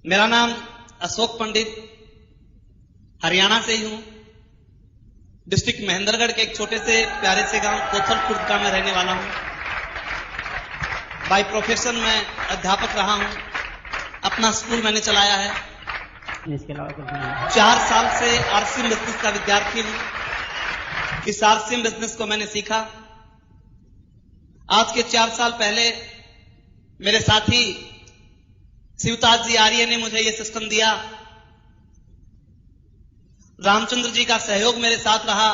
मेरा नाम अशोक पंडित, हरियाणा से ही हूं। डिस्ट्रिक्ट महेंद्रगढ़ के एक छोटे से प्यारे से गांव कोथल खुर्द का मैं रहने वाला हूं। बाय प्रोफेशन मैं अध्यापक रहा हूं। अपना स्कूल मैंने चलाया है। इसके अलावा कुछ नहीं। 4 साल से आरसीएम बिजनेस का विद्यार्थी हूं। इस आरसीएम बिजनेस को मैंने सीखा। आज के 4 साल पहले मेरे साथी शिवताज जी आर्य ने मुझे यह सिस्टम दिया। रामचंद्र जी का सहयोग मेरे साथ रहा,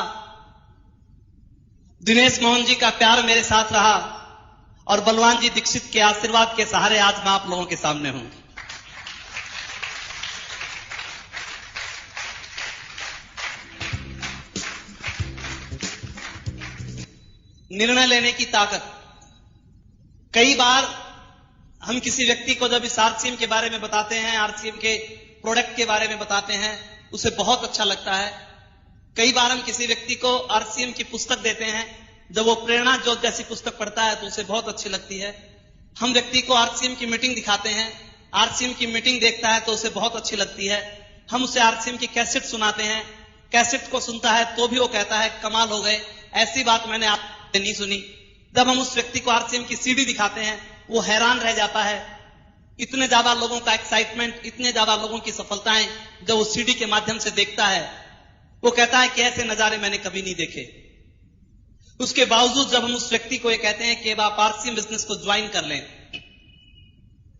दिनेश मोहन जी का प्यार मेरे साथ रहा और बलवान जी दीक्षित के आशीर्वाद के सहारे आज मैं आप लोगों के सामने हूं। निर्णय लेने की ताकत। कई बार हम किसी व्यक्ति को जब इस आरसीएम के बारे में बताते हैं, आरसीएम के प्रोडक्ट के बारे में बताते हैं, उसे बहुत अच्छा लगता है। कई बार हम किसी व्यक्ति को आरसीएम की पुस्तक देते हैं, जब वो प्रेरणा ज्योत जैसी पुस्तक पढ़ता है तो उसे बहुत अच्छी लगती है। हम व्यक्ति को आरसीएम की मीटिंग दिखाते हैं, आरसीएम की मीटिंग देखता है तो उसे बहुत अच्छी लगती है। हम उसे आरसीएम की कैसेट सुनाते हैं, कैसेट को सुनता है तो भी वो कहता है कमाल हो गए, ऐसी बात मैंने आपसे नहीं सुनी। जब हम उस व्यक्ति को आरसीएम की सीडी दिखाते हैं वो हैरान रह जाता है। इतने ज्यादा लोगों का एक्साइटमेंट, इतने ज्यादा लोगों की सफलताएं जब वो सीडी के माध्यम से देखता है, वो कहता है कि ऐसे नजारे मैंने कभी नहीं देखे। उसके बावजूद जब हम उस व्यक्ति को ये कहते हैं कि आप आरसीएम बिजनेस को ज्वाइन कर लें,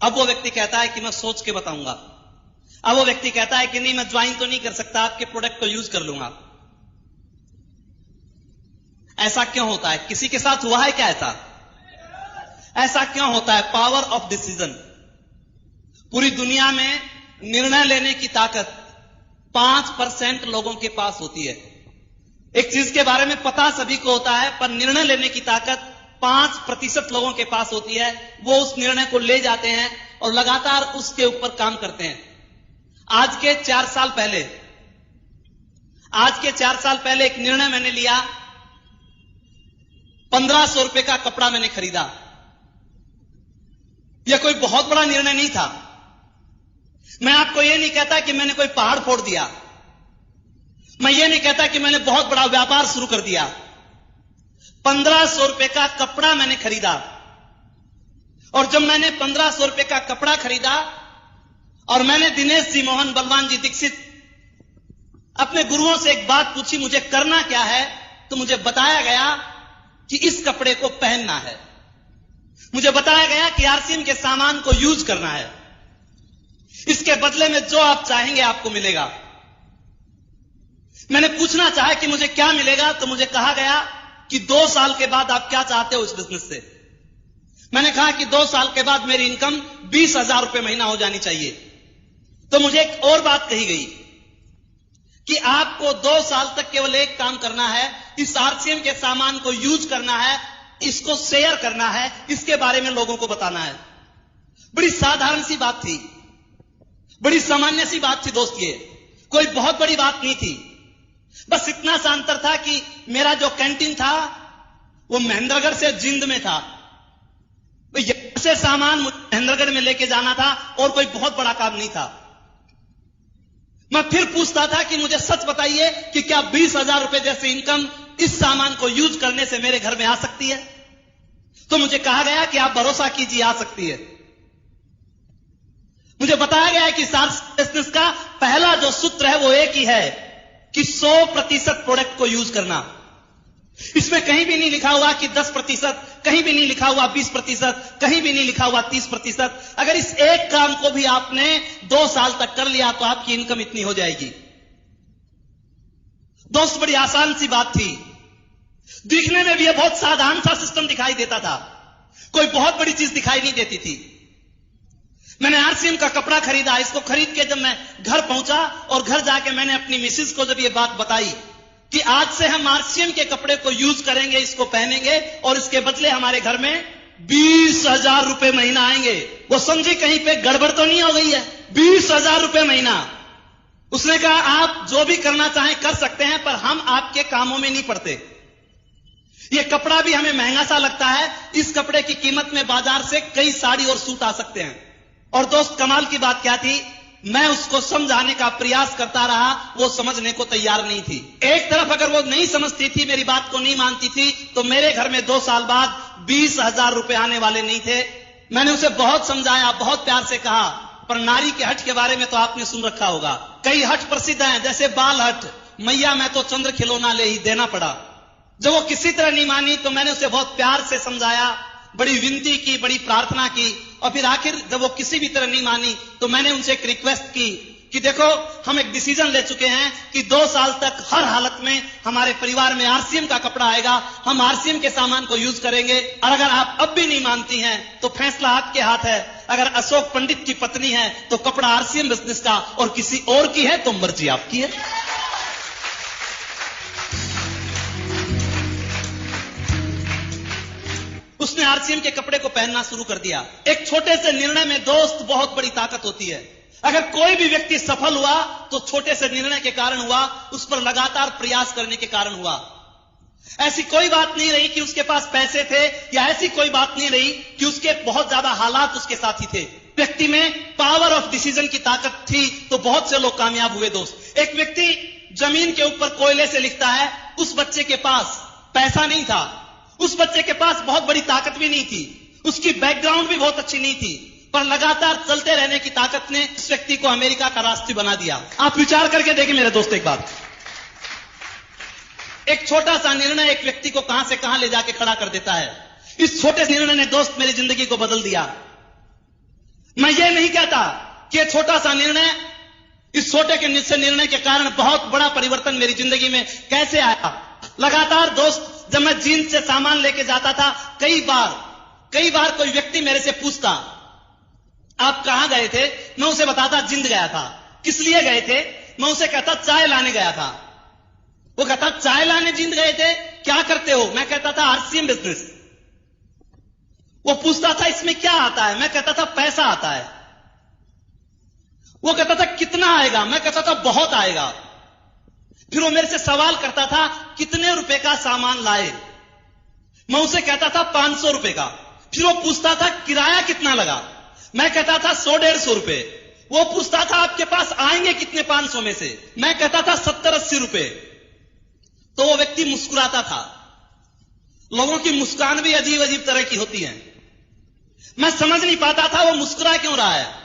अब वो व्यक्ति कहता है कि मैं सोच के बताऊंगा। अब वो व्यक्ति कहता है कि नहीं, मैं ज्वाइन तो नहीं कर सकता, आपके प्रोडक्ट को यूज कर लूंगा। ऐसा क्यों होता है? किसी के साथ हुआ है क्या ऐसा क्यों होता है? Power of decision. पूरी दुनिया में निर्णय लेने की ताकत 5% लोगों के पास होती है। एक चीज के बारे में पता सभी को होता है, पर निर्णय लेने की ताकत 5% लोगों के पास होती है। वो उस निर्णय को ले जाते हैं और लगातार उसके ऊपर काम करते हैं। आज के 4 साल पहले एक निर्णय मैंने लिया। 1500 रुपए का कपड़ा मैंने खरीदा। यह कोई बहुत बड़ा निर्णय नहीं था। मैं आपको यह नहीं कहता कि मैंने कोई पहाड़ फोड़ दिया। मैं ये नहीं कहता कि मैंने बहुत बड़ा व्यापार शुरू कर दिया। 1500 रुपए का कपड़ा मैंने खरीदा। और जब मैंने 1500 रुपए का कपड़ा खरीदा और मैंने दिनेश जी मोहन, बलवान जी दीक्षित अपने गुरुओं से एक बात पूछी, मुझे करना क्या है, तो मुझे बताया गया कि इस कपड़े को पहनना है। मुझे बताया गया कि आरसीएम के सामान को यूज करना है। इसके बदले में जो आप चाहेंगे आपको मिलेगा। मैंने पूछना चाहा कि मुझे क्या मिलेगा, तो मुझे कहा गया कि 2 साल के बाद आप क्या चाहते हो इस बिजनेस से। मैंने कहा कि 2 साल के बाद मेरी इनकम 20,000 रुपए महीना हो जानी चाहिए। तो मुझे एक और बात कही गई कि आपको 2 साल तक केवल एक काम करना है, इस आरसीएम के सामान को यूज करना है, इसको शेयर करना है, इसके बारे में लोगों को बताना है। बड़ी साधारण सी बात थी, बड़ी सामान्य सी बात थी दोस्त। ये कोई बहुत बड़ी बात नहीं थी। बस इतना सा अंतर था कि मेरा जो कैंटीन था वो महेंद्रगढ़ से जिंद में था। यहां से सामान महेंद्रगढ़ में लेके जाना था और कोई बहुत बड़ा काम नहीं था। मैं फिर पूछता था कि मुझे सच बताइए कि क्या 20,000 रुपए जैसी इनकम इस सामान को यूज करने से मेरे घर में आ सकती है? तो मुझे कहा गया कि आप भरोसा कीजिए, आ सकती है। मुझे बताया गया है कि बिजनेस का पहला जो सूत्र है वो एक ही है कि 100% प्रोडक्ट को यूज करना। इसमें कहीं भी नहीं लिखा हुआ कि 10%, कहीं भी नहीं लिखा हुआ 20%, कहीं भी नहीं लिखा हुआ 30%। अगर इस एक काम को भी आपने 2 साल तक कर लिया तो आपकी इनकम इतनी हो जाएगी। दोस्त, बड़ी आसान सी बात थी। दिखने में भी यह बहुत साधारण सा सिस्टम दिखाई देता था, कोई बहुत बड़ी चीज दिखाई नहीं देती थी। मैंने आरसीएम का कपड़ा खरीदा। इसको खरीद के जब मैं घर पहुंचा और घर जाके मैंने अपनी मिसेज को जब यह बात बताई कि आज से हम आरसीएम के कपड़े को यूज करेंगे, इसको पहनेंगे और इसके बदले हमारे घर में 20,000 रुपए महीना आएंगे, वो समझी कहीं पे गड़बड़ तो नहीं हो गई है। 20,000 रुपए महीना। उसने कहा आप जो भी करना चाहें कर सकते हैं, पर हम आपके कामों में नहीं पड़ते। ये कपड़ा भी हमें महंगा सा लगता है। इस कपड़े की कीमत में बाजार से कई साड़ी और सूट आ सकते हैं। और दोस्त, कमाल की बात क्या थी मैं उसको समझाने का प्रयास करता रहा, वो समझने को तैयार नहीं थी। एक तरफ अगर वो नहीं समझती थी, मेरी बात को नहीं मानती थी, तो मेरे घर में 2 साल बाद 20,000 रुपए आने वाले नहीं थे। मैंने उसे बहुत समझाया, बहुत प्यार से कहा, पर नारी के हट के बारे में तो आपने सुन रखा होगा। कई हट प्रसिद्ध हैं, जैसे बाल हट, मैया मैं तो चंद्र खिलौना ले ही देना पड़ा। जब वो किसी तरह नहीं मानी तो मैंने उसे बहुत प्यार से समझाया, बड़ी विनती की, बड़ी प्रार्थना की, और फिर आखिर जब वो किसी भी तरह नहीं मानी तो मैंने उनसे एक रिक्वेस्ट की कि देखो, हम एक डिसीजन ले चुके हैं कि 2 साल तक हर हालत में हमारे परिवार में आरसीएम का कपड़ा आएगा, हम आरसीएम के सामान को यूज करेंगे, और अगर आप अब भी नहीं मानती हैं तो फैसला आपके हाथ है। अगर अशोक पंडित की पत्नी है तो कपड़ा आरसीएम बिजनेस का, और किसी और की है तो मर्जी आपकी है। उसने आरसीएम के कपड़े को पहनना शुरू कर दिया। एक छोटे से निर्णय में दोस्त बहुत बड़ी ताकत होती है। अगर कोई भी व्यक्ति सफल हुआ तो छोटे से निर्णय के कारण हुआ, उस पर लगातार प्रयास करने के कारण हुआ। ऐसी कोई बात नहीं रही कि उसके पास पैसे थे, या ऐसी कोई बात नहीं रही कि उसके बहुत ज्यादा हालात उसके साथी थे। व्यक्ति में पावर ऑफ डिसीजन की ताकत थी तो बहुत से लोग कामयाब हुए। दोस्त, एक व्यक्ति जमीन के ऊपर कोयले से लिखता है, उस बच्चे के पास पैसा नहीं था, उस बच्चे के पास बहुत बड़ी ताकत भी नहीं थी, उसकी बैकग्राउंड भी बहुत अच्छी नहीं थी, पर लगातार चलते रहने की ताकत ने उस व्यक्ति को अमेरिका का राष्ट्रपति बना दिया। आप विचार करके देखें मेरे दोस्त एक बात, एक छोटा सा निर्णय एक व्यक्ति को कहां से कहां ले जाके खड़ा कर देता है। इस छोटे निर्णय ने दोस्त मेरी जिंदगी को बदल दिया। मैं ये नहीं कहता कि ये छोटा सा निर्णय, इस छोटे के निर्णय के कारण बहुत बड़ा परिवर्तन मेरी जिंदगी में कैसे आया। लगातार दोस्त, जब मैं जींस से सामान लेके जाता था, कई बार कोई व्यक्ति मेरे से पूछता, आप कहां गए थे? मैं उसे बताता जिंद गया था। किस लिए गए थे? मैं उसे कहता चाय लाने गया था। वो कहता चाय लाने जिंद गए थे, क्या करते हो? मैं कहता था आरसीएम बिजनेस। वो पूछता था इसमें क्या आता है? मैं कहता था पैसा आता है। वो कहता था कितना आएगा? मैं कहता था बहुत आएगा। फिर वो मेरे से सवाल करता था कितने रुपए का सामान लाए? मैं उसे कहता था 500 रुपए का। फिर वो पूछता था किराया कितना लगा? मैं कहता था 100-150 रुपए। वो पूछता था आपके पास आएंगे कितने 500 में से? मैं कहता था 70-80 रुपए। तो वो व्यक्ति मुस्कुराता था। लोगों की मुस्कान भी अजीब अजीब तरह की होती है। मैं समझ नहीं पाता था वो मुस्कुरा क्यों रहा है।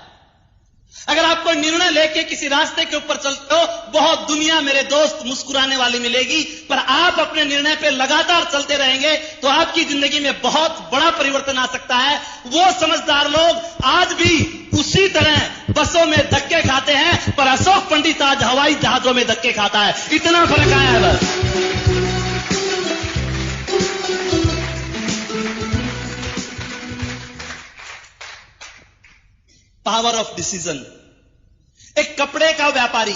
अगर आप कोई निर्णय लेके किसी रास्ते के ऊपर चलते हो, बहुत दुनिया मेरे दोस्त मुस्कुराने वाली मिलेगी, पर आप अपने निर्णय पे लगातार चलते रहेंगे तो आपकी जिंदगी में बहुत बड़ा परिवर्तन आ सकता है। वो समझदार लोग आज भी उसी तरह बसों में धक्के खाते हैं, पर अशोक पंडित आज हवाई जहाजों में धक्के खाता है। इतना फर्क आया है बस। Power of decision. एक कपड़े का व्यापारी,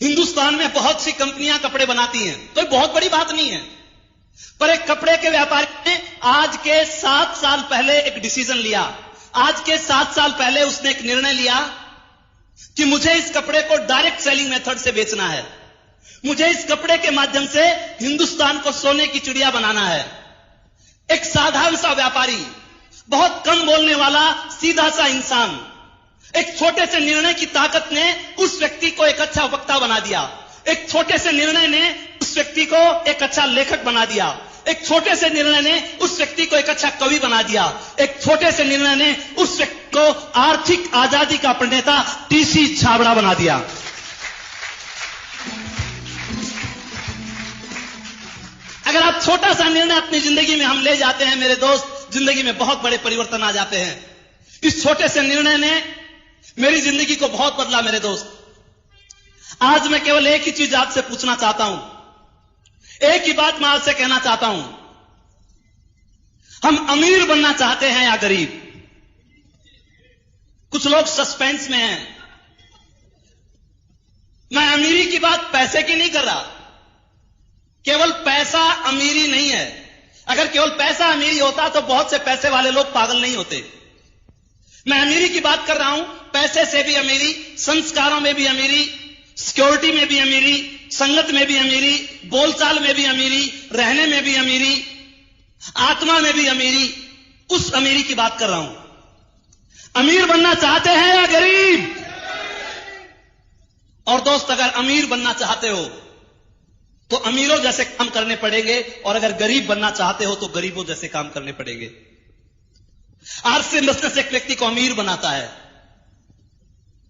हिंदुस्तान में बहुत सी कंपनियां कपड़े बनाती हैं, तो बहुत बड़ी बात नहीं है, पर एक कपड़े के व्यापारी ने आज के 7 साल पहले एक डिसीजन लिया। आज के 7 साल पहले उसने एक निर्णय लिया कि मुझे इस कपड़े को डायरेक्ट सेलिंग मेथड से बेचना है। मुझे इस कपड़े के माध्यम से हिंदुस्तान को सोने की चिड़िया बनाना है। एक साधारण सा व्यापारी, बहुत कम बोलने वाला, सीधा सा इंसान, एक छोटे से निर्णय की ताकत ने उस व्यक्ति को एक अच्छा वक्ता बना दिया। एक छोटे से निर्णय ने उस व्यक्ति को एक अच्छा लेखक बना दिया। एक छोटे से निर्णय ने उस व्यक्ति को एक अच्छा कवि बना दिया। एक छोटे से निर्णय ने उस व्यक्ति को आर्थिक आजादी का प्रणेता टीसी छाबड़ा बना दिया। अगर आप छोटा सा निर्णय अपनी जिंदगी में हम ले जाते हैं मेरे दोस्त, जिंदगी में बहुत बड़े परिवर्तन आ जाते हैं। इस छोटे से निर्णय ने मेरी जिंदगी को बहुत बदला मेरे दोस्त। आज मैं केवल एक ही चीज आपसे पूछना चाहता हूं, एक ही बात मैं आपसे कहना चाहता हूं, हम अमीर बनना चाहते हैं या गरीब? कुछ लोग सस्पेंस में हैं। मैं अमीरी की बात पैसे की नहीं कर रहा। केवल पैसा अमीरी नहीं है। अगर केवल पैसा अमीरी होता तो बहुत से पैसे वाले लोग पागल नहीं होते। मैं अमीरी की बात कर रहा हूं, पैसे से भी अमीरी, संस्कारों में भी अमीरी, सिक्योरिटी में भी अमीरी, संगत में भी अमीरी, बोलचाल में भी अमीरी, रहने में भी अमीरी, आत्मा में भी अमीरी, उस अमीरी की बात कर रहा हूं। अमीर बनना चाहते हैं या गरीब? और दोस्त, अगर अमीर बनना चाहते हो तो अमीरों जैसे काम करने पड़ेंगे, और अगर गरीब बनना चाहते हो तो गरीबों जैसे काम करने पड़ेंगे। आरसीएम बिजनेस एक व्यक्ति को अमीर बनाता है।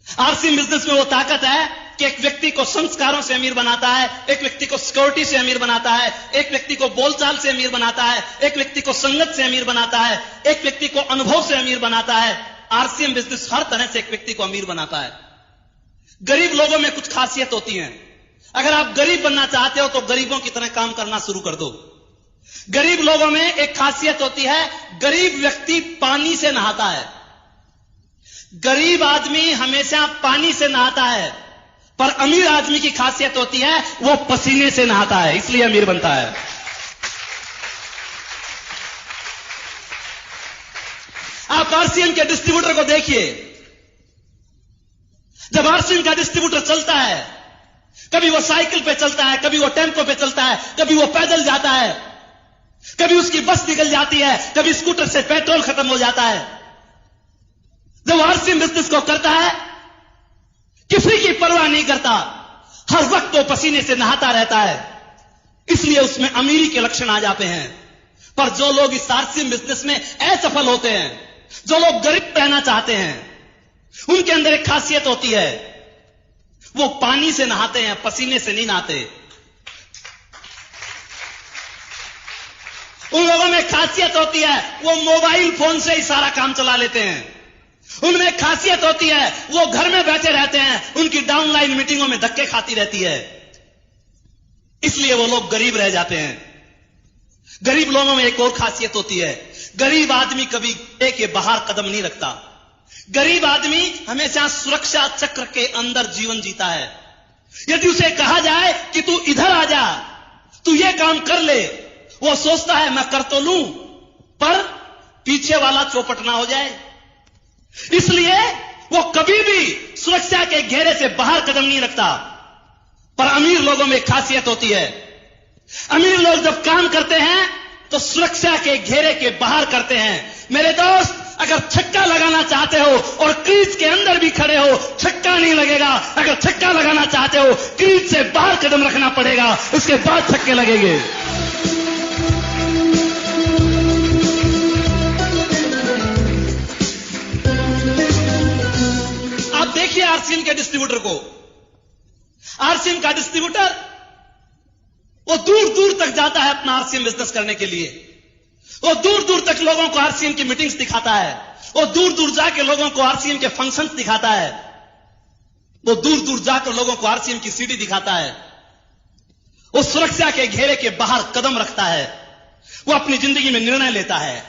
आरसीएम बिजनेस में वो ताकत है कि एक व्यक्ति को संस्कारों से अमीर बनाता है, एक व्यक्ति को सिक्योरिटी से अमीर बनाता है, एक व्यक्ति को बोलचाल से अमीर बनाता है, एक व्यक्ति को संगत से अमीर बनाता है, एक व्यक्ति को अनुभव से अमीर बनाता है। आरसीएम बिजनेस हर तरह से एक व्यक्ति को अमीर बनाता है। गरीब लोगों में कुछ खासियत होती है। अगर आप गरीब बनना चाहते हो तो गरीबों की तरह काम करना शुरू कर दो। गरीब लोगों में एक खासियत होती है, गरीब व्यक्ति पानी से नहाता है। गरीब आदमी हमेशा पानी से नहाता है, पर अमीर आदमी की खासियत होती है वो पसीने से नहाता है, इसलिए अमीर बनता है। आप आरसीएम के डिस्ट्रीब्यूटर को देखिए। जब आरसीएम का डिस्ट्रीब्यूटर चलता है, कभी वो साइकिल पे चलता है, कभी वो टेम्पो पे चलता है, कभी वो पैदल जाता है, कभी उसकी बस निकल जाती है, कभी स्कूटर से पेट्रोल खत्म हो जाता है। जब आरसीएम बिजनेस को करता है, किसी की परवाह नहीं करता, हर वक्त वो पसीने से नहाता रहता है, इसलिए उसमें अमीरी के लक्षण आ जाते हैं। पर जो लोग इस आरसीएम बिजनेस में असफल होते हैं, जो लोग गरीब रहना चाहते हैं, उनके अंदर एक खासियत होती है, वो पानी से नहाते हैं, पसीने से नहीं नहाते। उन लोगों में खासियत होती है, वो मोबाइल फोन से ही सारा काम चला लेते हैं। उनमें खासियत होती है, वो घर में बैठे रहते हैं, उनकी डाउनलाइन मीटिंगों में धक्के खाती रहती है, इसलिए वो लोग गरीब रह जाते हैं। गरीब लोगों में एक और खासियत होती है, गरीब आदमी कभी घेरे के बाहर कदम नहीं रखता। गरीब आदमी हमेशा सुरक्षा चक्र के अंदर जीवन जीता है। यदि उसे कहा जाए कि तू इधर आ जा, तू ये काम कर ले, वो सोचता है मैं कर तो लूं, पर पीछे वाला चौपट ना हो जाए, इसलिए वो कभी भी सुरक्षा के घेरे से बाहर कदम नहीं रखता। पर अमीर लोगों में खासियत होती है, अमीर लोग जब काम करते हैं तो सुरक्षा के घेरे के बाहर करते हैं। मेरे दोस्त, अगर छक्का लगाना चाहते हो और क्रीज के अंदर भी खड़े हो, छक्का नहीं लगेगा। अगर छक्का लगाना चाहते हो, क्रीज से बाहर कदम रखना पड़ेगा, उसके बाद छक्के लगेंगे। आप देखिए आरसीएम के डिस्ट्रीब्यूटर को। आरसीएम का डिस्ट्रीब्यूटर वो दूर दूर तक जाता है अपना आरसीएम बिजनेस करने के लिए। वो दूर दूर तक लोगों को आरसीएम की मीटिंग्स दिखाता है, वो दूर दूर जाके लोगों को आरसीएम के फंक्शंस दिखाता है, वो दूर दूर जाकर लोगों को आरसीएम की सीडी दिखाता है। वो सुरक्षा के घेरे के बाहर कदम रखता है, वो अपनी जिंदगी में निर्णय लेता है,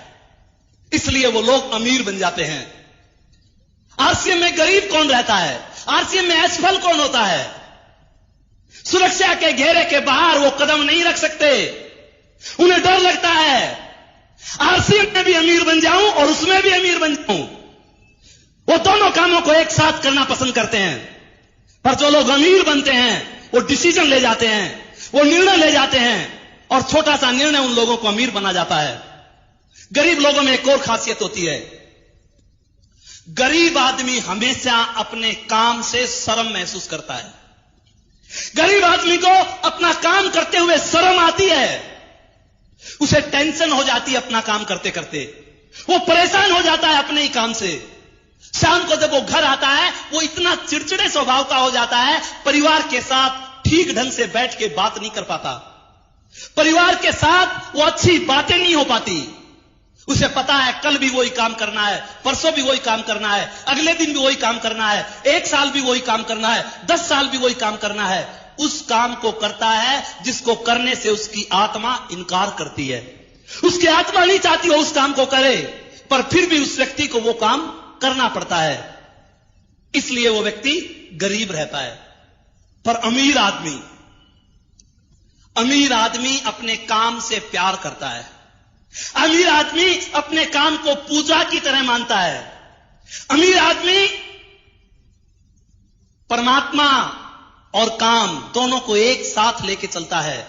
इसलिए वो लोग अमीर बन जाते हैं। आरसीएम में गरीब कौन रहता है? आरसीएम में असफल कौन होता है? सुरक्षा के घेरे के बाहर वो कदम नहीं रख सकते, उन्हें डर लगता है आरसीएम में भी अमीर बन जाऊं और उसमें भी अमीर बन जाऊं। वो दोनों कामों को एक साथ करना पसंद करते हैं। पर जो लोग अमीर बनते हैं वो डिसीजन ले जाते हैं, वो निर्णय ले जाते हैं, और छोटा सा निर्णय उन लोगों को अमीर बना जाता है। गरीब लोगों में एक और खासियत होती है, गरीब आदमी हमेशा अपने काम से शर्म महसूस करता है। गरीब आदमी को अपना काम करते हुए शर्म आती है, उसे टेंशन हो जाती है अपना काम करते करते, वो परेशान हो जाता है अपने ही काम से। शाम को जब वो घर आता है, वो इतना चिड़चिड़े स्वभाव का हो जाता है, परिवार के साथ ठीक ढंग से बैठ के बात नहीं कर पाता, परिवार के साथ वो अच्छी बातें नहीं हो पाती। उसे पता है कल भी वही काम करना है, परसों भी वही काम करना है, अगले दिन भी वही काम करना है, 1 साल भी वही काम करना है, 10 साल भी वही काम करना है। उस काम को करता है जिसको करने से उसकी आत्मा इनकार करती है। उसकी आत्मा नहीं चाहती वो उस काम को करे, पर फिर भी उस व्यक्ति को वो काम करना पड़ता है, इसलिए वो व्यक्ति गरीब रहता है। पर अमीर आदमी अपने काम से प्यार करता है। अमीर आदमी अपने काम को पूजा की तरह मानता है। अमीर आदमी परमात्मा और काम दोनों को एक साथ लेके चलता है।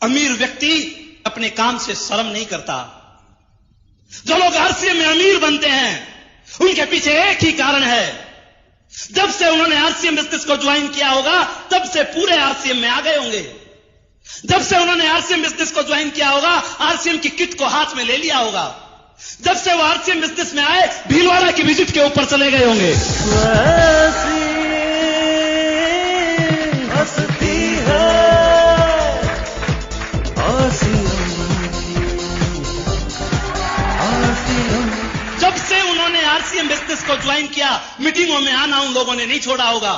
अमीर व्यक्ति अपने काम से शर्म नहीं करता। जो लोग आरसीएम में अमीर बनते हैं, उनके पीछे एक ही कारण है, जब से उन्होंने आरसीएम बिजनेस को ज्वाइन किया होगा तब से पूरे आरसीएम में आ गए होंगे। जब से उन्होंने आरसीएम बिजनेस को ज्वाइन किया होगा, आरसीएम की किट को हाथ में ले लिया होगा। जब से वो आरसीएम बिजनेस में आए, भीलवाड़ा की विजिट के ऊपर चले गए होंगे। जब से उन्होंने आरसीएम बिजनेस को ज्वाइन किया, मीटिंगों में आना उन लोगों ने नहीं छोड़ा होगा।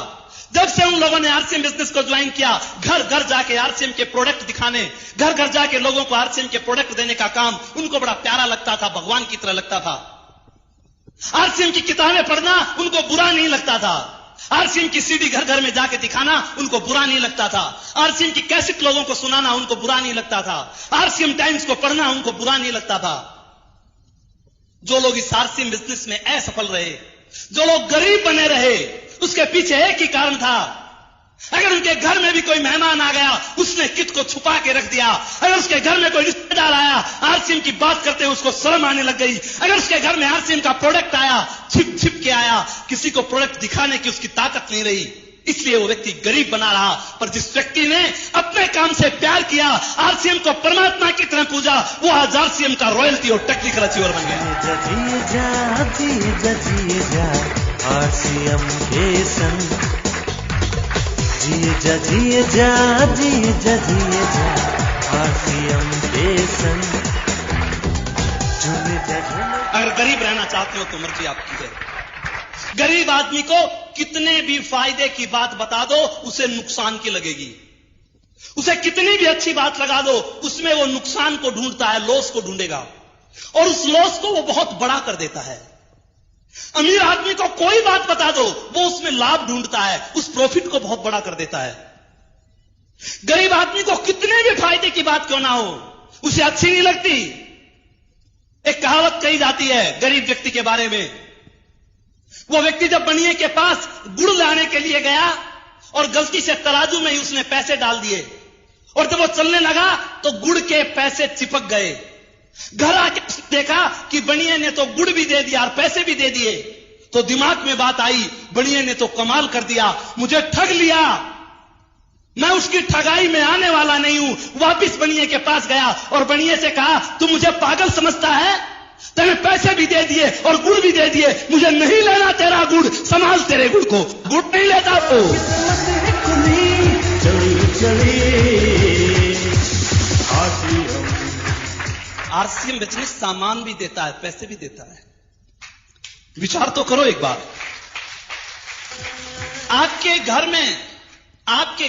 जब से उन लोगों ने आरसीएम बिजनेस को ज्वाइन किया, घर घर जाके आरसीएम के प्रोडक्ट दिखाने, घर घर जाके लोगों को आरसीएम के प्रोडक्ट देने का काम उनको बड़ा प्यारा लगता था, भगवान की तरह लगता था। आरसीएम की किताबें पढ़ना उनको बुरा नहीं लगता था। आरसीएम की सीडी घर घर में जाके दिखाना उनको बुरा नहीं लगता था। आरसीएम की कैसेट लोगों को सुनाना उनको बुरा नहीं लगता था। आरसीएम टाइम्स को पढ़ना उनको बुरा नहीं लगता था। जो लोग इस आरसीएम बिजनेस में असफल रहे, जो लोग गरीब बने रहे, उसके पीछे एक ही कारण था। अगर उनके घर में भी कोई मेहमान आ गया, उसने किट को छुपा के रख दिया। अगर उसके घर में कोई रिश्तेदार आया, आरसीएम की बात करते हुए उसको शर्म आने लग गई। अगर उसके घर में आरसीएम का प्रोडक्ट आया, छिप छिप के आया, किसी को प्रोडक्ट दिखाने की उसकी ताकत नहीं रही, इसलिए वो व्यक्ति गरीब बना रहा। पर जिस व्यक्ति ने अपने काम से प्यार किया, आरसीएम को परमात्मा की तरह पूजा, वो आज आरसीएम का रॉयल्टी और टेक्निकल अचीवर बन गया। आरसीएम के संग जिए जा आरसीएम के संग। अगर गरीब रहना चाहते हो तो मर्जी आपकी है। गरीब आदमी को कितने भी फायदे की बात बता दो, उसे नुकसान की लगेगी। उसे कितनी भी अच्छी बात लगा दो, उसमें वो नुकसान को ढूंढता है, लॉस को ढूंढेगा, और उस लॉस को वो बहुत बड़ा कर देता है। अमीर आदमी को कोई बात बता दो, वो उसमें लाभ ढूंढता है, उस प्रॉफिट को बहुत बड़ा कर देता है। गरीब आदमी को कितने भी फायदे की बात क्यों ना हो, उसे अच्छी नहीं लगती। एक कहावत कही जाती है गरीब व्यक्ति के बारे में। वो व्यक्ति जब बनिए के पास गुड़ लाने के लिए गया और गलती से तराजू में ही उसने पैसे डाल दिए, और जब वो चलने लगा तो गुड़ के पैसे चिपक गए। घर आके देखा कि बनिए ने तो गुड़ भी दे दिया और पैसे भी दे दिए, तो दिमाग में बात आई, बनिए ने तो कमाल कर दिया, मुझे ठग लिया, मैं उसकी ठगाई में आने वाला नहीं हूं। वापिस बनिए के पास गया और बनिए से कहा, तू मुझे पागल समझता है? तेने पैसे भी दे दिए और गुड़ भी दे दिए, मुझे नहीं लेना तेरा गुड़, संभाल तेरे गुड़ को। गुड़ नहीं लेता तो आरसीएम बिजनेस सामान भी देता है, पैसे भी देता है। विचार तो करो एक बार। आपके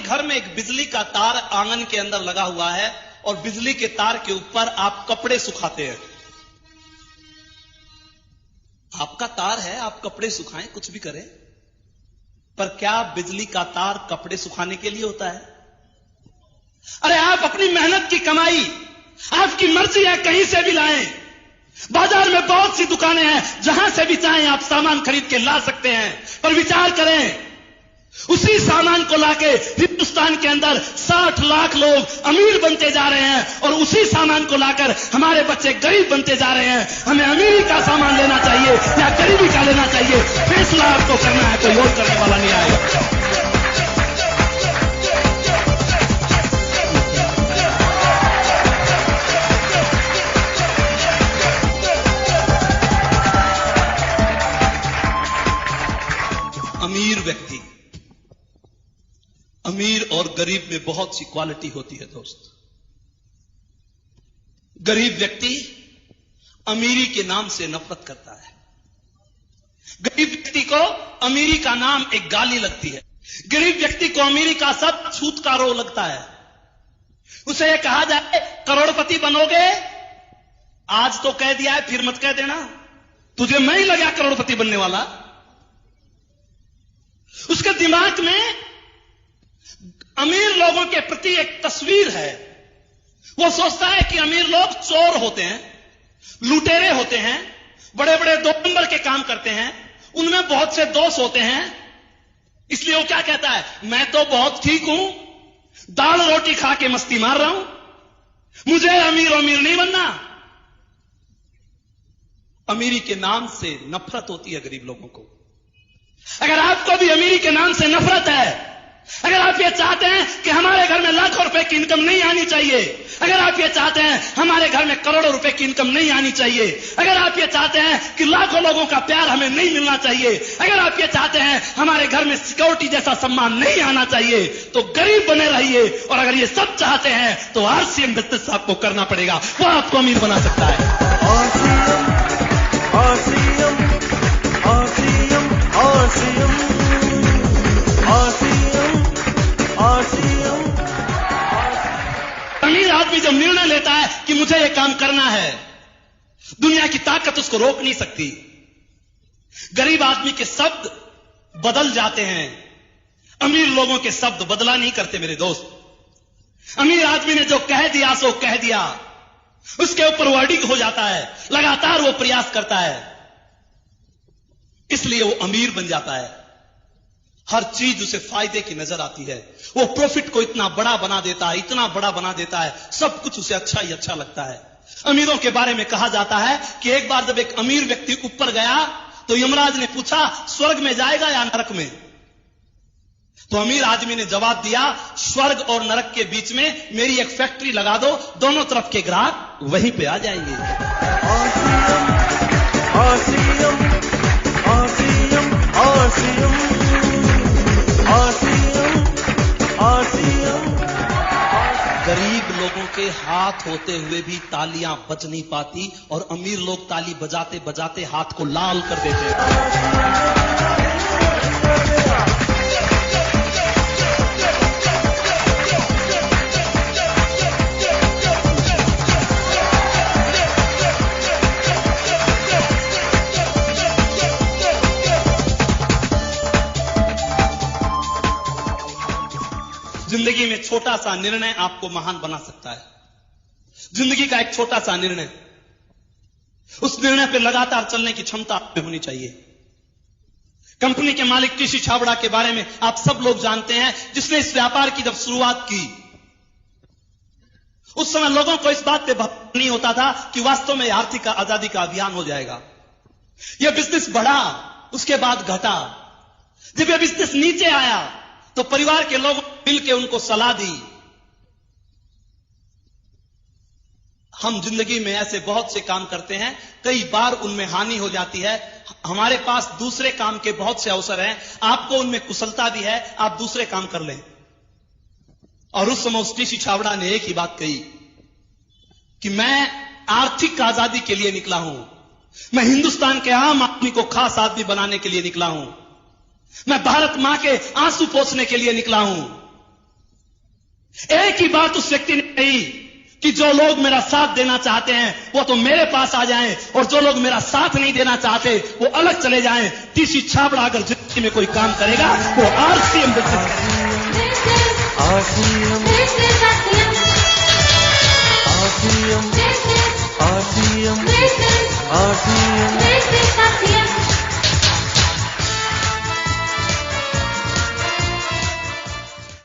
घर में एक बिजली का तार आंगन के अंदर लगा हुआ है, और बिजली के तार के ऊपर आप कपड़े सुखाते हैं। आपका तार है, आप कपड़े सुखाएं, कुछ भी करें, पर क्या बिजली का तार कपड़े सुखाने के लिए होता है? अरे आप अपनी मेहनत की कमाई, आपकी मर्जी है, कहीं से भी लाएं। बाजार में बहुत सी दुकानें हैं, जहां से भी चाहें आप सामान खरीद के ला सकते हैं, पर विचार करें, उसी सामान को लाके हिंदुस्तान के अंदर 60 लाख लोग अमीर बनते जा रहे हैं, और उसी सामान को लाकर हमारे बच्चे गरीब बनते जा रहे हैं। हमें अमीरी का सामान लेना चाहिए या गरीबी का लेना चाहिए, फैसला आपको करना है, कोई और करने वाला नहीं आएगा। अमीर व्यक्ति, अमीर और गरीब में बहुत सी क्वालिटी होती है दोस्त। गरीब व्यक्ति अमीरी के नाम से नफरत करता है। गरीब व्यक्ति को अमीरी का नाम एक गाली लगती है। गरीब व्यक्ति को अमीरी का सब छूत का रो लगता है। उसे यह कहा जाए करोड़पति बनोगे, आज तो कह दिया है, फिर मत कह देना, तुझे मैं ही लगा करोड़पति बनने वाला। उसके दिमाग में अमीर लोगों के प्रति एक तस्वीर है। वो सोचता है कि अमीर लोग चोर होते हैं, लुटेरे होते हैं, बड़े बड़े 2 नंबर के काम करते हैं, उनमें बहुत से दोष होते हैं। इसलिए वो क्या कहता है, मैं तो बहुत ठीक हूं, दाल रोटी खा के मस्ती मार रहा हूं, मुझे अमीर नहीं बनना। अमीरी के नाम से नफरत होती है गरीब लोगों को। अगर आपको भी अमीरी के नाम से नफरत है, अगर आप ये चाहते हैं कि हमारे घर में लाखों रुपए की इनकम नहीं आनी चाहिए, अगर आप ये चाहते हैं हमारे घर में करोड़ों रुपए की इनकम नहीं आनी चाहिए, अगर आप ये चाहते हैं कि लाखों लोगों का प्यार हमें नहीं मिलना चाहिए, अगर आप ये चाहते हैं हमारे घर में सिक्योरिटी जैसा सम्मान नहीं आना चाहिए, तो गरीब बने रहिए। और अगर ये सब चाहते हैं तो आरसीएम बिजनेस आपको करना पड़ेगा, वो आपको अमीर बना सकता है। अमीर आदमी जब निर्णय लेता है कि मुझे यह काम करना है, दुनिया की ताकत उसको रोक नहीं सकती। गरीब आदमी के शब्द बदल जाते हैं, अमीर लोगों के शब्द बदला नहीं करते मेरे दोस्त। अमीर आदमी ने जो कह दिया सो कह दिया, उसके ऊपर वर्डिंग हो जाता है, लगातार वो प्रयास करता है, इसलिए वो अमीर बन जाता है। हर चीज उसे फायदे की नजर आती है, वो प्रॉफिट को इतना बड़ा बना देता है, इतना बड़ा बना देता है, सब कुछ उसे अच्छा ही अच्छा लगता है। अमीरों के बारे में कहा जाता है कि एक बार जब एक अमीर व्यक्ति ऊपर गया तो यमराज ने पूछा स्वर्ग में जाएगा या नरक में? तो अमीर आदमी ने जवाब दिया, स्वर्ग और नरक के बीच में मेरी एक फैक्ट्री लगा दो, दोनों तरफ के ग्राहक वहीं पे आ जाएंगे। गरीब लोगों के हाथ होते हुए भी तालियां बज नहीं पाती, और अमीर लोग ताली बजाते बजाते हाथ को लाल कर देते हैं। जिंदगी में छोटा सा निर्णय आपको महान बना सकता है। जिंदगी का एक छोटा सा निर्णय, उस निर्णय पर लगातार चलने की क्षमता आप में होनी चाहिए। कंपनी के मालिक टीसी छाबड़ा के बारे में आप सब लोग जानते हैं, जिसने इस व्यापार की जब शुरुआत की, उस समय लोगों को इस बात पे भरोसा नहीं होता था कि वास्तव में आर्थिक आजादी का अभियान हो जाएगा। यह बिजनेस बढ़ा, उसके बाद घटा। जब यह बिजनेस नीचे आया तो परिवार के लोग मिलकर उनको सलाह दी। हम जिंदगी में ऐसे बहुत से काम करते हैं, कई बार उनमें हानि हो जाती है। हमारे पास दूसरे काम के बहुत से अवसर हैं, आपको उनमें कुशलता भी है, आप दूसरे काम कर लें। और उस समय उस टीसी छाबड़ा ने एक ही बात कही कि मैं आर्थिक आजादी के लिए निकला हूं, मैं हिंदुस्तान के आम आदमी को खास आदमी बनाने के लिए निकला हूं, मैं भारत मां के आंसू पोंछने के लिए निकला हूं। एक ही बात उस व्यक्ति ने कही कि जो लोग मेरा साथ देना चाहते हैं वो तो मेरे पास आ जाएं, और जो लोग मेरा साथ नहीं देना चाहते वो अलग चले जाएं। टीसी छाबड़ा अगर जिंदगी में कोई काम करेगा वो आरसीएम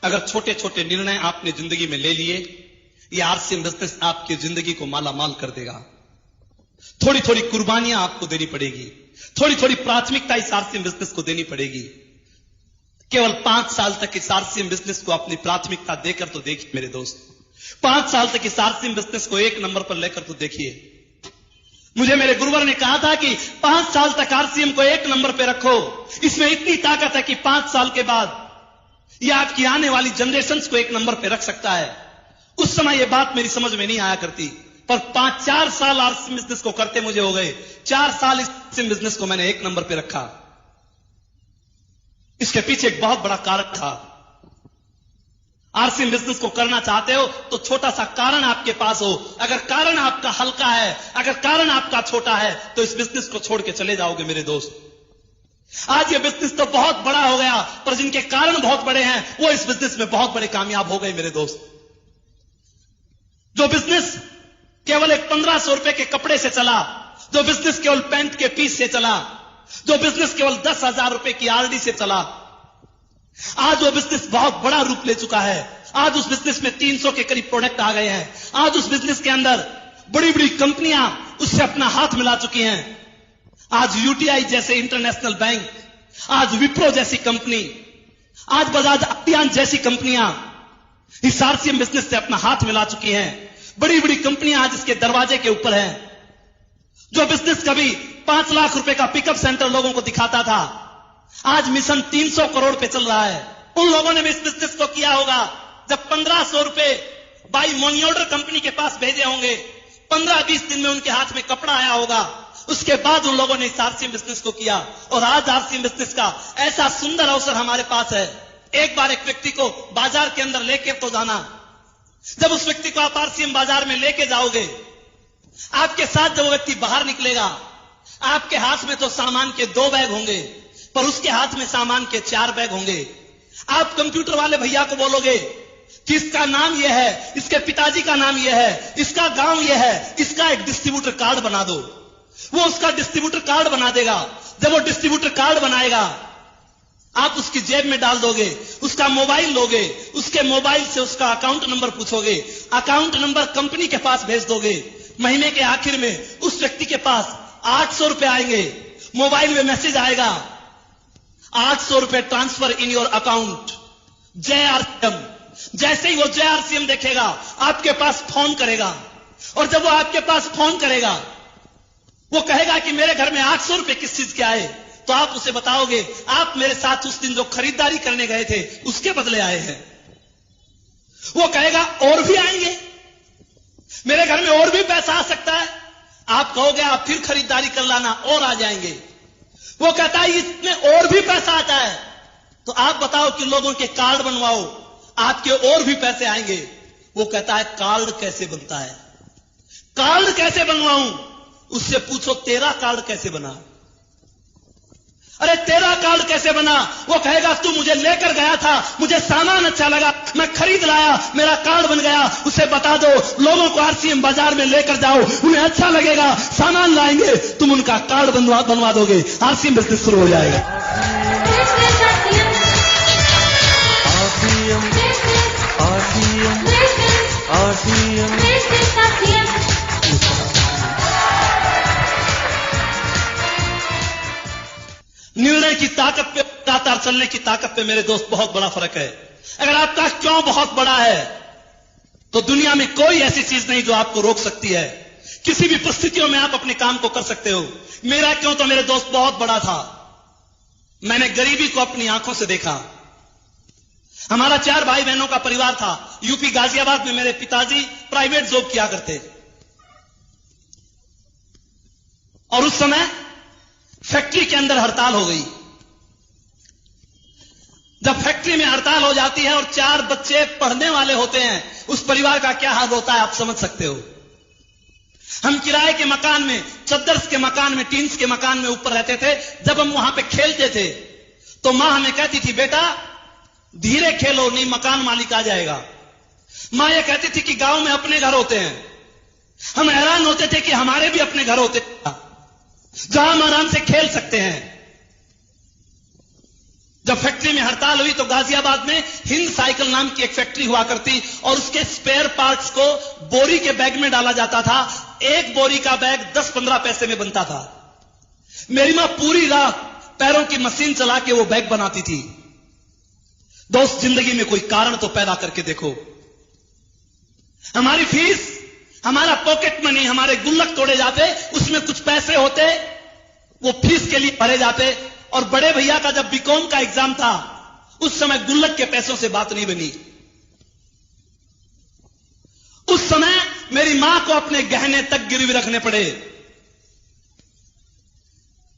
अगर छोटे छोटे निर्णय आपने जिंदगी में ले लिए, ये आरसीएम बिजनेस आपकी जिंदगी को माला माल कर देगा। थोड़ी थोड़ी कुर्बानियां आपको देनी पड़ेगी, थोड़ी थोड़ी प्राथमिकता इस आरसीएम बिजनेस को देनी पड़ेगी। केवल 5 साल तक इस आरसीएम बिजनेस को अपनी प्राथमिकता देकर तो देखिए मेरे दोस्त, 5 साल तक इस आरसीएम बिजनेस को 1 नंबर पर लेकर तो देखिए। मुझे मेरे गुरुवर ने कहा था कि 5 साल तक आरसीएम को 1 नंबर पर रखो, इसमें इतनी ताकत है कि 5 साल के बाद यह आपकी आने वाली जनरेशंस को 1 नंबर पे रख सकता है। उस समय यह बात मेरी समझ में नहीं आया करती, पर 4 साल आरसीएम बिजनेस को करते मुझे हो गए। 4 साल इस आरसीएम बिजनेस को मैंने 1 नंबर पे रखा। इसके पीछे एक बहुत बड़ा कारण था। आरसीएम बिजनेस को करना चाहते हो तो छोटा सा कारण आपके पास हो। अगर कारण आपका हल्का है, अगर कारण आपका छोटा है, तो इस बिजनेस को छोड़ के चले जाओगे मेरे दोस्त। आज ये बिजनेस तो बहुत बड़ा हो गया, पर जिनके कारण बहुत बड़े हैं वो इस बिजनेस में बहुत बड़े कामयाब हो गए मेरे दोस्त। जो बिजनेस केवल एक 1500 रुपए के कपड़े से चला, जो बिजनेस केवल पैंट के पीस से चला, जो बिजनेस केवल 10,000 रुपए की आरडी से चला, आज वो बिजनेस बहुत बड़ा रूप ले चुका है। आज उस बिजनेस में 300 के करीब प्रोडक्ट आ गए हैं। आज उस बिजनेस के अंदर बड़ी बड़ी कंपनियां उससे अपना हाथ मिला चुकी हैं। आज यूटीआई जैसे इंटरनेशनल बैंक आज विप्रो जैसी कंपनी, आज बजाज अभियान जैसी कंपनियां इस आरसीएम बिजनेस से अपना हाथ मिला चुकी हैं। बड़ी बड़ी कंपनियां आज इसके दरवाजे के ऊपर हैं। जो बिजनेस कभी 5 लाख रुपए का पिकअप सेंटर लोगों को दिखाता था, आज मिशन 300 करोड़ पे चल रहा है। उन लोगों ने भी इस बिजनेस को किया होगा जब 1500 रुपए बाई मनी ऑर्डर कंपनी के पास भेजे होंगे, 15-20 दिन में उनके हाथ में कपड़ा आया होगा। उसके बाद उन लोगों ने इस आरसीएम बिजनेस को किया और आज आरसीएम बिजनेस का ऐसा सुंदर अवसर हमारे पास है। एक बार एक व्यक्ति को बाजार के अंदर लेके तो जाना। जब उस व्यक्ति को आप आरसीएम बाजार में लेके जाओगे, आपके साथ जब वो व्यक्ति बाहर निकलेगा, आपके हाथ में तो सामान के 2 बैग होंगे, पर उसके हाथ में सामान के 4 बैग होंगे। आप कंप्यूटर वाले भैया को बोलोगे कि इसका नाम यह है, इसके पिताजी का नाम यह है, इसका गांव यह है, इसका एक डिस्ट्रीब्यूटर कार्ड बना दो। वो उसका डिस्ट्रीब्यूटर कार्ड बना देगा। जब वो डिस्ट्रीब्यूटर कार्ड बनाएगा, आप उसकी जेब में डाल दोगे, उसका मोबाइल लोगे, उसके मोबाइल से उसका अकाउंट नंबर पूछोगे, अकाउंट नंबर कंपनी के पास भेज दोगे। महीने के आखिर में उस व्यक्ति के पास 800 रुपए आएंगे। मोबाइल में मैसेज आएगा, 800 रुपए ट्रांसफर इन योर अकाउंट जय आरसीएम। जैसे ही वो जय आरसीएम देखेगा, आपके पास फोन करेगा, और जब वो आपके पास फोन करेगा, वो कहेगा कि मेरे घर में 800 रुपए किस चीज के आए, तो आप उसे बताओगे आप मेरे साथ उस दिन जो खरीदारी करने गए थे उसके बदले आए हैं। वो कहेगा और भी आएंगे, मेरे घर में और भी पैसा आ सकता है। आप कहोगे आप फिर खरीदारी कर लाना, और आ जाएंगे। वो कहता है इसमें और भी पैसा आता है, तो आप बताओ कि लोगों के कार्ड बनवाओ, आपके और भी पैसे आएंगे। वो कहता है कार्ड कैसे बनता है, कार्ड कैसे बनवाऊं? उससे पूछो तेरा कार्ड कैसे बना? अरे तेरा कार्ड कैसे बना? वो कहेगा तू मुझे लेकर गया था, मुझे सामान अच्छा लगा, मैं खरीद लाया, मेरा कार्ड बन गया। उसे बता दो लोगों को आरसीएम बाजार में लेकर जाओ, उन्हें अच्छा लगेगा, सामान लाएंगे, तुम उनका कार्ड बनवा दोगे, आरसीएम बिजनेस शुरू हो जाएगा। निर्णय की ताकत पे, लगातार चलने की ताकत पे मेरे दोस्त बहुत बड़ा फर्क है। अगर आपका क्यों बहुत बड़ा है, तो दुनिया में कोई ऐसी चीज नहीं जो आपको रोक सकती है। किसी भी परिस्थितियों में आप अपने काम को कर सकते हो। मेरा क्यों तो मेरे दोस्त बहुत बड़ा था। मैंने गरीबी को अपनी आंखों से देखा। हमारा 4 भाई बहनों का परिवार था। यूपी गाजियाबाद में मेरे पिताजी प्राइवेट जॉब किया करते, और उस समय फैक्ट्री के अंदर हड़ताल हो गई। जब फैक्ट्री में हड़ताल हो जाती है और 4 बच्चे पढ़ने वाले होते हैं, उस परिवार का क्या हाल होता है आप समझ सकते हो। हम किराए के मकान में, चद्दर्स के मकान में, टीन्स के मकान में ऊपर रहते थे। जब हम वहां पे खेलते थे तो मां हमें कहती थी बेटा धीरे खेलो, नहीं मकान मालिक आ जाएगा। मां यह कहती थी कि गांव में अपने घर होते हैं। हम हैरान होते थे कि हमारे भी अपने घर होते हैं जहां हम आराम से खेल सकते हैं। जब फैक्ट्री में हड़ताल हुई तो गाजियाबाद में हिंद साइकिल नाम की एक फैक्ट्री हुआ करती, और उसके स्पेयर पार्ट्स को बोरी के बैग में डाला जाता था। एक बोरी का बैग 10-15 पैसे में बनता था। मेरी मां पूरी रात पैरों की मशीन चला के वो बैग बनाती थी। दोस्त जिंदगी में कोई कारण तो पैदा करके देखो। हमारी फीस, हमारा पॉकेट मनी, हमारे गुल्लक तोड़े जाते, उसमें कुछ पैसे होते, वो फीस के लिए भरे जाते। और बड़े भैया का जब बीकॉम का एग्जाम था, उस समय गुल्लक के पैसों से बात नहीं बनी। उस समय मेरी मां को अपने गहने तक गिरवी रखने पड़े।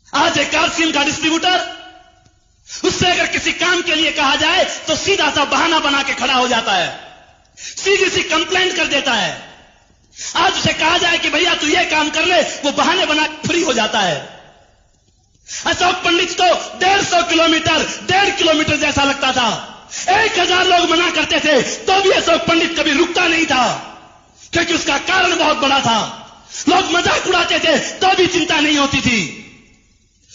आज एक आरसीएम का डिस्ट्रीब्यूटर, उससे अगर किसी काम के लिए कहा जाए तो सीधा सा बहाना बना के खड़ा हो जाता है, सीधी सी कंप्लेंट कर देता है। आज उसे कहा जाए कि भैया तू ये काम कर ले, वो बहाने बना के फ्री हो जाता है। अशोक पंडित तो 1.5 किलोमीटर जैसा लगता था। 1000 लोग मना करते थे तो भी अशोक पंडित कभी रुकता नहीं था, क्योंकि उसका कारण बहुत बड़ा था। लोग मजाक उड़ाते थे तो भी चिंता नहीं होती थी।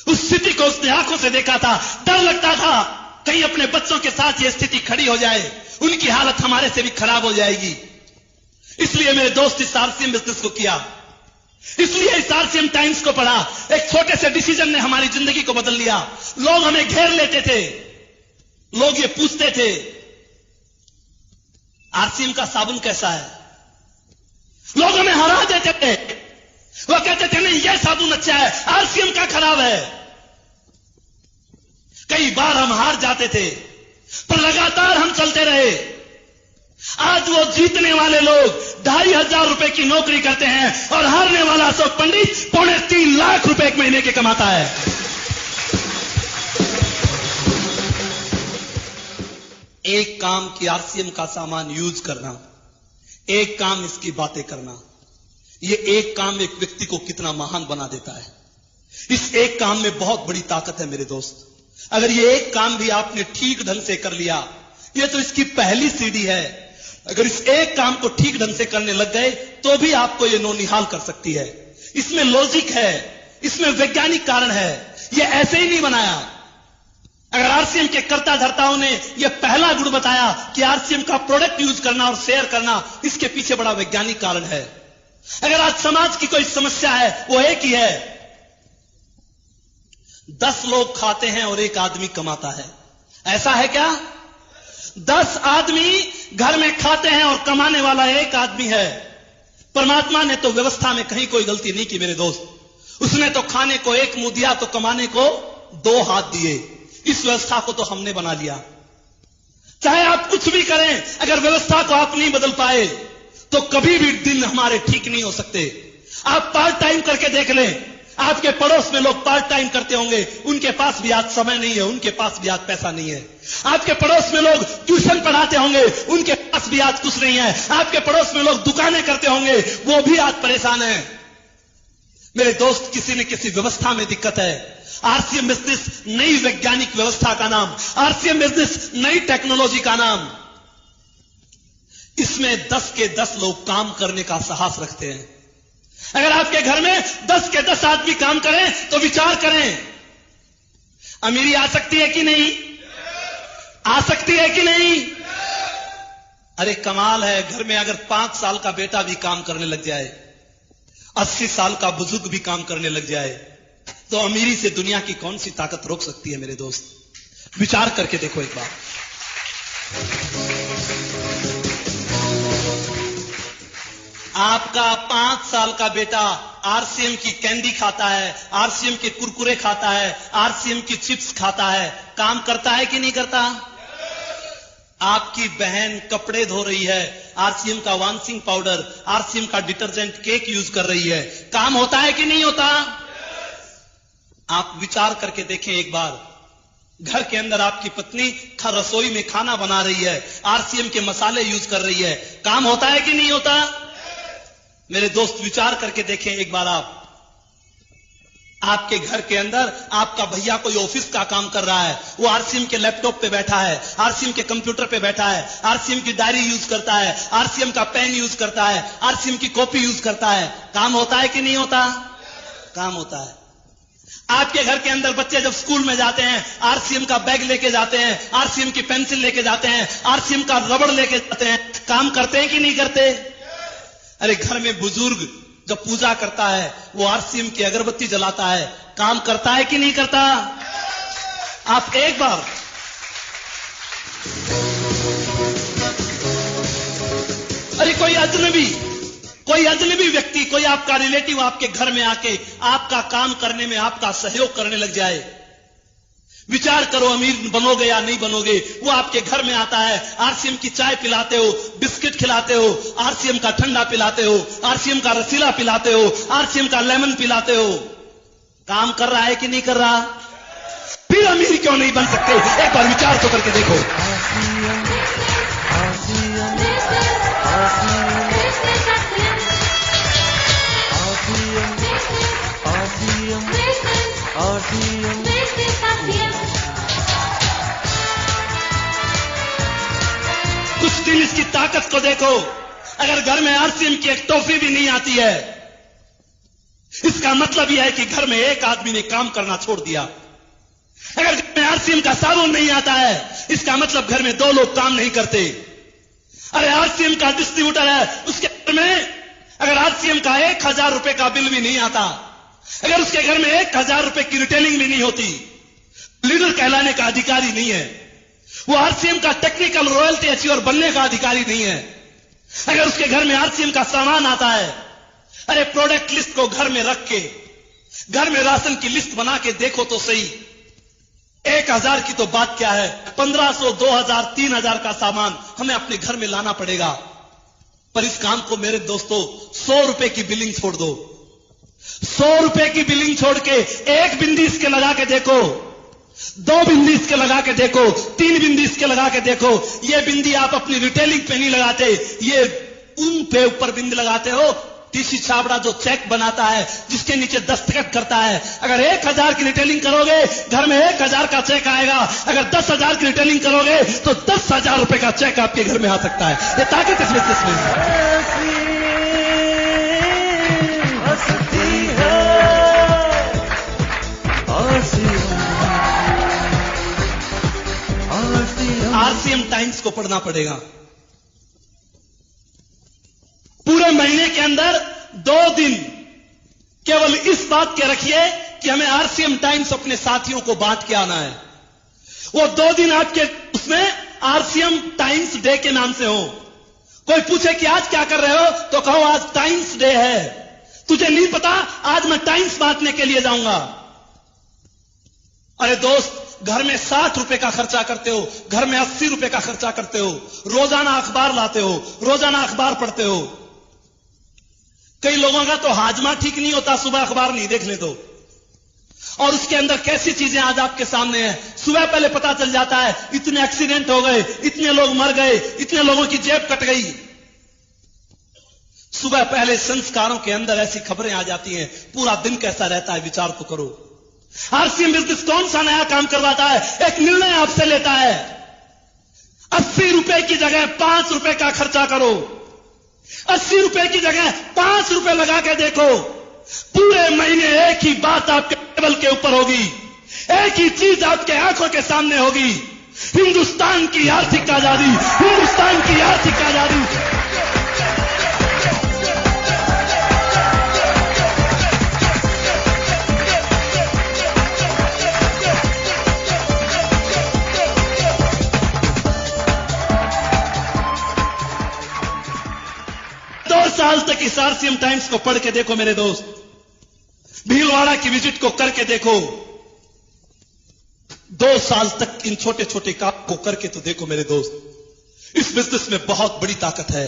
उस स्थिति को उसने आंखों से देखा था। डर लगता था कहीं अपने बच्चों के साथ ये स्थिति खड़ी हो जाए, उनकी हालत हमारे से भी खराब हो जाएगी। इसलिए मेरे दोस्त इस आरसीएम बिजनेस को किया। इसलिए इस आरसीएम टाइम्स को पढ़ा। एक छोटे से डिसीजन ने हमारी जिंदगी को बदल लिया। लोग हमें घेर लेते थे, लोग ये पूछते थे आरसीएम का साबुन कैसा है। लोग हमें हरा देते थे, वो कहते थे नहीं ये साबुन अच्छा है, आरसीएम का खराब है। कई बार हम हार जाते थे, पर लगातार हम चलते रहे। आज वो जीतने वाले लोग 2,500 रुपए की नौकरी करते हैं और हारने वाला अशोक पंडित 3.25 लाख रुपए एक महीने के कमाता है। एक काम की आरसीएम का सामान यूज करना, एक काम इसकी बातें करना, ये एक काम एक व्यक्ति को कितना महान बना देता है। इस एक काम में बहुत बड़ी ताकत है मेरे दोस्त। अगर ये एक काम भी आपने ठीक ढंग से कर लिया, ये तो इसकी पहली सीढ़ी है। अगर इस एक काम को ठीक ढंग से करने लग गए तो भी आपको ये नौनिहाल कर सकती है। इसमें लॉजिक है, इसमें वैज्ञानिक कारण है, ये ऐसे ही नहीं बनाया। अगर आरसीएम के कर्ता धर्ताओं ने यह पहला गुण बताया कि आरसीएम का प्रोडक्ट यूज करना और शेयर करना, इसके पीछे बड़ा वैज्ञानिक कारण है। अगर आज समाज की कोई समस्या है वो एक ही है, 10 लोग खाते हैं और एक आदमी कमाता है। ऐसा है क्या? 10 आदमी घर में खाते हैं और कमाने वाला एक आदमी है। परमात्मा ने तो व्यवस्था में कहीं कोई गलती नहीं की मेरे दोस्त। उसने तो खाने को एक मुंह दिया तो कमाने को 2 हाथ दिए। इस व्यवस्था को तो हमने बना लिया। चाहे आप कुछ भी करें, अगर व्यवस्था को आप नहीं बदल पाए तो कभी भी दिन हमारे ठीक नहीं हो सकते। आप पार्ट टाइम करके देख लें, आपके पड़ोस में लोग पार्ट टाइम करते होंगे, उनके पास भी आज समय नहीं है, उनके पास भी आज पैसा नहीं है। आपके पड़ोस में लोग ट्यूशन पढ़ाते होंगे, उनके पास भी आज कुछ नहीं है। आपके पड़ोस में लोग दुकानें करते होंगे, वो भी आज परेशान है। मेरे दोस्त, किसी न किसी व्यवस्था में दिक्कत है। आरसीएम बिजनेस नई वैज्ञानिक व्यवस्था का नाम, आरसीएम बिजनेस नई टेक्नोलॉजी का नाम। इसमें 10 के 10 लोग काम करने का साहस रखते हैं। अगर आपके घर में 10 के 10 आदमी काम करें तो विचार करें, अमीरी आ सकती है कि नहीं? आ सकती है कि नहीं? अरे कमाल है, घर में अगर 5 साल का बेटा भी काम करने लग जाए, 80 साल का बुजुर्ग भी काम करने लग जाए, तो अमीरी से दुनिया की कौन सी ताकत रोक सकती है मेरे दोस्त? विचार करके देखो एक बार। आपका 5 साल का बेटा आरसीएम की कैंडी खाता है, आरसीएम के कुरकुरे खाता है, आरसीएम की चिप्स खाता है, काम करता है कि नहीं करता? आपकी बहन कपड़े धो रही है, आरसीएम का वाशिंग पाउडर, आरसीएम का डिटर्जेंट, केक यूज कर रही है, काम होता है कि नहीं होता? आप विचार करके देखें एक बार। घर के अंदर आपकी पत्नी रसोई में खाना बना रही है, आरसीएम के मसाले यूज कर रही है, काम होता है कि नहीं होता? मेरे दोस्त, विचार करके देखें एक बार। आपके घर के अंदर आपका भैया कोई ऑफिस का काम कर रहा है, वो आरसीएम के लैपटॉप पे बैठा है, आरसीएम के कंप्यूटर पे बैठा है, आरसीएम की डायरी यूज करता है, आरसीएम का पेन यूज करता है, आरसीएम की कॉपी यूज करता है, काम होता है कि नहीं होता? काम होता है। आपके घर के अंदर बच्चे जब स्कूल में जाते हैं, आरसीएम का बैग लेके जाते हैं, आरसीएम की पेंसिल लेके जाते हैं, आरसीएम का रबड़ लेके जाते हैं, काम करते हैं कि नहीं करते? अरे घर में बुजुर्ग जब पूजा करता है, वो आरसीएम की अगरबत्ती जलाता है, काम करता है कि नहीं करता? आप एक बार अरे कोई अजनबी व्यक्ति, कोई आपका रिलेटिव आपके घर में आके आपका काम करने में आपका सहयोग करने लग जाए, विचार करो, अमीर बनोगे या नहीं बनोगे। वो आपके घर में आता है, आरसीएम की चाय पिलाते हो, बिस्किट खिलाते हो, आरसीएम का ठंडा पिलाते हो, आरसीएम का रसीला पिलाते हो, आरसीएम का लेमन पिलाते हो, काम कर रहा है कि नहीं कर रहा? फिर अमीर क्यों नहीं बन सकते? एक बार विचार तो करके देखो। कुछ दिन इसकी ताकत को देखो। अगर घर में आरसीएम की एक टॉफी भी नहीं आती है, इसका मतलब यह है कि घर में एक आदमी ने काम करना छोड़ दिया। अगर घर में आरसीएम का साबुन नहीं आता है, इसका मतलब घर में 2 लोग काम नहीं करते। अरे आरसीएम का डिस्ट्रीब्यूटर है, उसके घर में अगर आरसीएम का 1000 रुपए का बिल भी नहीं आता, अगर उसके घर में 1000 रुपए की रिटेलिंग भी नहीं होती, लीडर कहलाने का अधिकारी नहीं है, वो आरसीएम का टेक्निकल रॉयल्टी अचीवर बनने का अधिकारी नहीं है। अगर उसके घर में आरसीएम का सामान आता है, अरे प्रोडक्ट लिस्ट को घर में रख के, घर में राशन की लिस्ट बना के देखो तो सही। 1000 की तो बात क्या है, 1500, 2000, 3000 का सामान हमें अपने घर में लाना पड़ेगा। पर इस काम को मेरे दोस्तों 100 रुपए की बिलिंग छोड़ दो, 100 रुपए की बिलिंग छोड़ के 1 बिंदी इसके लगा के देखो, 2 बिंदी इसके लगा के देखो, 3 बिंदी इसके लगा के देखो। ये बिंदी आप अपनी रिटेलिंग पे नहीं लगाते, ये उन पे ऊपर बिंदी लगाते हो। टीसी छाबड़ा जो चेक बनाता है, जिसके नीचे दस्तखत करता है, अगर 1000 की रिटेलिंग करोगे घर में 1000 का चेक आएगा। अगर 10,000 की रिटेलिंग करोगे तो 10,000 रुपए का चेक आपके घर में आ सकता है। ये ताकत इस बिजनेस में हंसती है आरसीएम टाइम्स को पढ़ना पड़ेगा। पूरे महीने के अंदर 2 दिन केवल इस बात के रखिए कि हमें आरसीएम टाइम्स अपने साथियों को बांट के आना है। वो 2 दिन आपके उसमें आरसीएम टाइम्स डे के नाम से हो। कोई पूछे कि आज क्या कर रहे हो तो कहो आज टाइम्स डे है। तुझे नहीं पता आज मैं टाइम्स बांटने के लिए जाऊंगा। अरे दोस्त, घर में 60 रुपए का खर्चा करते हो, घर में 80 रुपए का खर्चा करते हो, रोजाना अखबार लाते हो, रोजाना अखबार पढ़ते हो। कई लोगों का तो हाजमा ठीक नहीं होता, सुबह अखबार नहीं देख ले तो। और उसके अंदर कैसी चीजें आज आपके सामने हैं। सुबह पहले पता चल जाता है इतने एक्सीडेंट हो गए, इतने लोग मर गए, इतने लोगों की जेब कट गई। सुबह पहले संस्कारों के अंदर ऐसी खबरें आ जाती हैं। पूरा दिन कैसा रहता है विचार तो करो। आरसीएम बिजनेस कौन सा नया काम करवाता है? एक निर्णय आपसे लेता है, 80 रुपए की जगह 5 रुपए का खर्चा करो, 80 रुपए की जगह 5 रुपए लगा के देखो। पूरे महीने एक ही बात आपके टेबल के ऊपर होगी, एक ही चीज आपके आंखों के सामने होगी। हिंदुस्तान की आर्थिक आजादी, हिंदुस्तान की आर्थिक आजादी। साल तक इस आरसीएम टाइम्स को पढ़ के देखो मेरे दोस्त, भीलवाड़ा की विजिट को करके देखो। 2 साल तक इन छोटे छोटे काम को करके तो देखो मेरे दोस्त। इस बिजनेस में बहुत बड़ी ताकत है।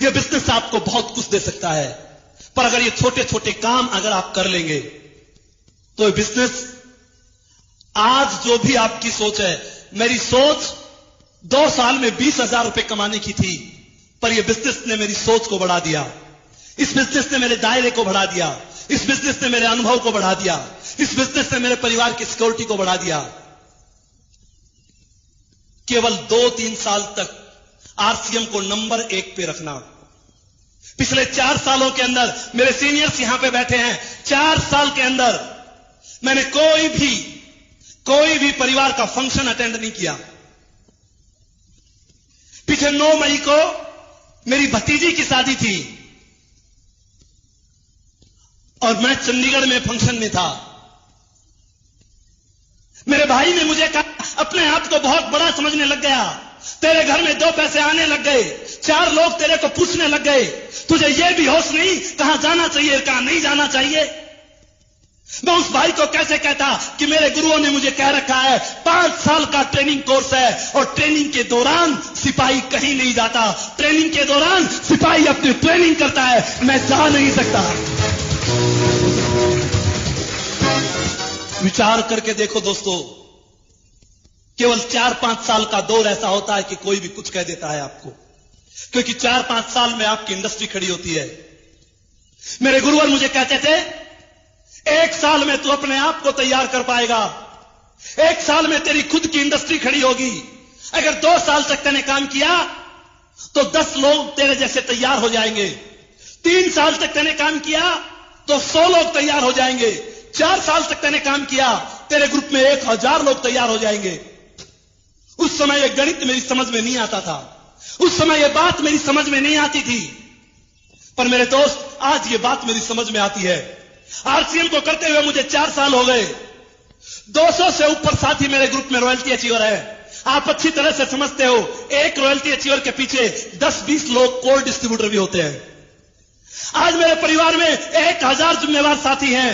यह बिजनेस आपको बहुत कुछ दे सकता है, पर अगर ये छोटे छोटे काम अगर आप कर लेंगे तो ये बिजनेस, आज जो भी आपकी सोच है, मेरी सोच 2 साल में 20,000 रुपए कमाने की थी, पर यह बिजनेस ने मेरी सोच को बढ़ा दिया। इस बिजनेस ने मेरे दायरे को बढ़ा दिया। इस बिजनेस ने मेरे अनुभव को बढ़ा दिया। इस बिजनेस ने मेरे परिवार की सिक्योरिटी को बढ़ा दिया। केवल 2-3 साल तक आरसीएम को नंबर 1 पे रखना। पिछले 4 सालों के अंदर मेरे सीनियर्स यहां पे बैठे हैं, 4 साल के अंदर मैंने कोई भी परिवार का फंक्शन अटेंड नहीं किया। पीछे 9 मई को मेरी भतीजी की शादी थी और मैं चंडीगढ़ में फंक्शन में था। मेरे भाई ने मुझे कहा, अपने आप को बहुत बड़ा समझने लग गया, तेरे घर में 2 पैसे आने लग गए, 4 लोग तेरे को पूछने लग गए, तुझे यह भी होश नहीं कहां जाना चाहिए कहां नहीं जाना चाहिए। मैं उस भाई को कैसे कहता कि मेरे गुरुओं ने मुझे कह रखा है 5 साल का ट्रेनिंग कोर्स है और ट्रेनिंग के दौरान सिपाही कहीं नहीं जाता, ट्रेनिंग के दौरान सिपाही अपनी ट्रेनिंग करता है, मैं जा नहीं सकता। विचार करके देखो दोस्तों, केवल 4-5 साल का दौर ऐसा होता है कि कोई भी कुछ कह देता है आपको, क्योंकि 4-5 साल में आपकी इंडस्ट्री खड़ी होती है। मेरे गुरुवर मुझे कहते थे, 1 साल में तू अपने आप को तैयार कर पाएगा, 1 साल में तेरी खुद की इंडस्ट्री खड़ी होगी। अगर 2 साल तक तूने काम किया तो 10 लोग तेरे जैसे तैयार हो जाएंगे, 3 साल तक तूने काम किया तो 100 लोग तैयार हो जाएंगे, 4 साल तक तूने काम किया तेरे ग्रुप में 1000 लोग तैयार हो जाएंगे। उस समय यह गणित मेरी समझ में नहीं आता था, उस समय यह बात मेरी समझ में नहीं आती थी, पर मेरे दोस्त, आज ये बात मेरी समझ में आती है। आरसीएम को करते हुए मुझे 4 साल हो गए। 200 से ऊपर साथी मेरे ग्रुप में रॉयल्टी अचीवर है। आप अच्छी तरह से समझते हो, एक रॉयल्टी अचीवर के पीछे 10-20 लोग कोर डिस्ट्रीब्यूटर भी होते हैं। आज मेरे परिवार में 1000 जिम्मेवार साथी हैं।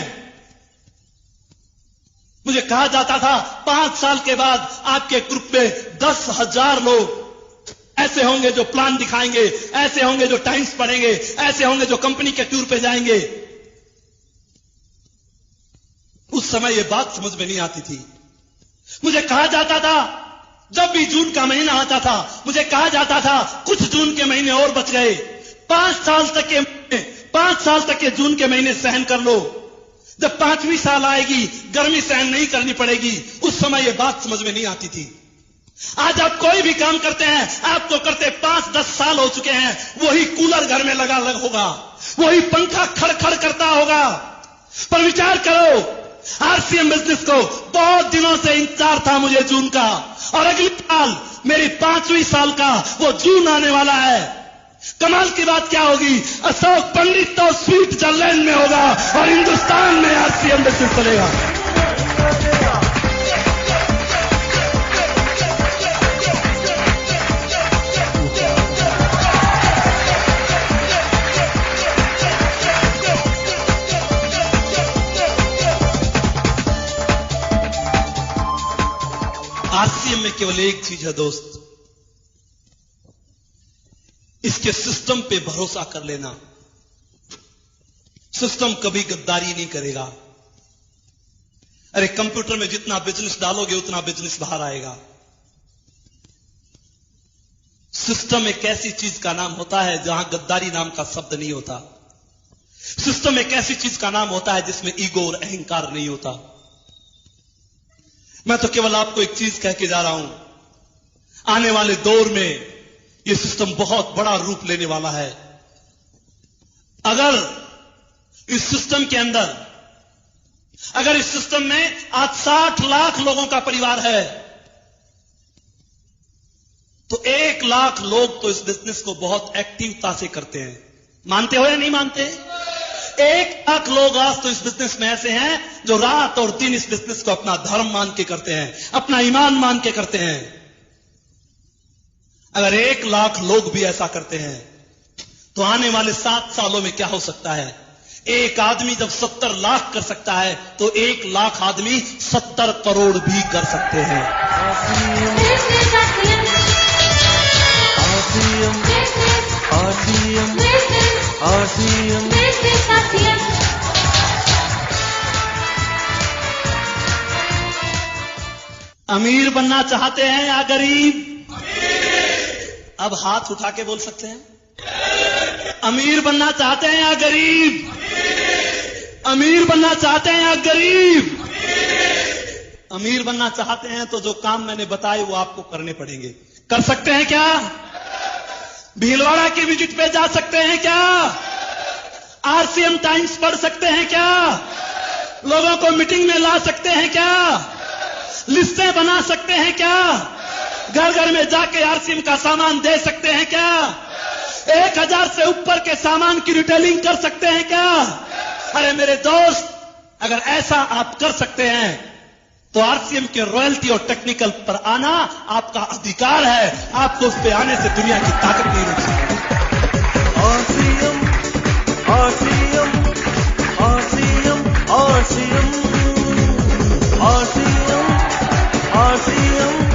मुझे कहा जाता था 5 साल के बाद आपके ग्रुप में 10,000 लोग ऐसे होंगे जो प्लान दिखाएंगे, ऐसे होंगे जो टाइम्स पढ़ेंगे, ऐसे होंगे जो कंपनी के टूर पे जाएंगे। उस समय यह बात समझ में नहीं आती थी। मुझे कहा जाता था, जब भी जून का महीना आता था, मुझे कहा जाता था कुछ जून के महीने और बच गए, 5 साल तक के जून के महीने सहन कर लो। जब 5वीं साल आएगी, गर्मी सहन नहीं करनी पड़ेगी। उस समय यह बात समझ में नहीं आती थी। आज आप कोई भी काम करते हैं, आपको करते 5-10 साल हो चुके हैं, वही कूलर घर में लगा होगा, वही पंखा खड़ करता होगा। पर विचार करो, आरसीएम बिजनेस को बहुत दिनों से इंतजार था मुझे जून का, और अगली साल मेरी 5वीं साल का वो जून आने वाला है। कमाल की बात क्या होगी, अशोक पंडित तो स्विट्जरलैंड में होगा और हिंदुस्तान में आरसीएम बिजनेस चलेगा। आरसीएम में केवल एक चीज है दोस्त, इसके सिस्टम पे भरोसा कर लेना। सिस्टम कभी गद्दारी नहीं करेगा। अरे कंप्यूटर में जितना बिजनेस डालोगे उतना बिजनेस बाहर आएगा। सिस्टम एक ऐसी चीज का नाम होता है जहां गद्दारी नाम का शब्द नहीं होता। सिस्टम एक ऐसी चीज का नाम होता है जिसमें ईगो और अहंकार नहीं होता। मैं तो केवल आपको एक चीज कह के जा रहा हूं, आने वाले दौर में यह सिस्टम बहुत बड़ा रूप लेने वाला है। अगर इस सिस्टम के अंदर, अगर इस सिस्टम में आज 60 लाख लोगों का परिवार है, तो 1 लाख लोग तो इस बिजनेस को बहुत एक्टिवता से करते हैं। मानते हो या नहीं मानते? 1 लाख लोग आज तो इस बिजनेस में ऐसे हैं जो रात और दिन इस बिजनेस को अपना धर्म मान के करते हैं, अपना ईमान मान के करते हैं। अगर 1 लाख लोग भी ऐसा करते हैं तो आने वाले 7 सालों में क्या हो सकता है? एक आदमी जब 70 लाख कर सकता है तो 1 लाख आदमी 70 करोड़ भी कर सकते हैं। अमीर बनना चाहते हैं या गरीब? अब हाथ उठा के बोल सकते हैं। अमीर बनना चाहते हैं या गरीब? अमीर बनना चाहते हैं या गरीब? अमीर बनना चाहते हैं तो जो काम मैंने बताए वो आपको करने पड़ेंगे। कर सकते हैं क्या? भीलवाड़ा की विजिट पे जा सकते हैं क्या? आरसीएम टाइम्स पढ़ सकते हैं क्या? लोगों को मीटिंग में ला सकते हैं क्या? लिस्टें बना सकते हैं क्या? घर घर में जाके आरसीएम का सामान दे सकते हैं क्या? 1000 से ऊपर के सामान की रिटेलिंग कर सकते हैं क्या? अरे मेरे दोस्त, अगर ऐसा आप कर सकते हैं तो आरसीएम के रॉयल्टी और टेक्निकल पर आना आपका अधिकार है। आपको उस पे आने से दुनिया की ताकत नहीं रोक सकती। RCM RCM RCM RCM RCM RCM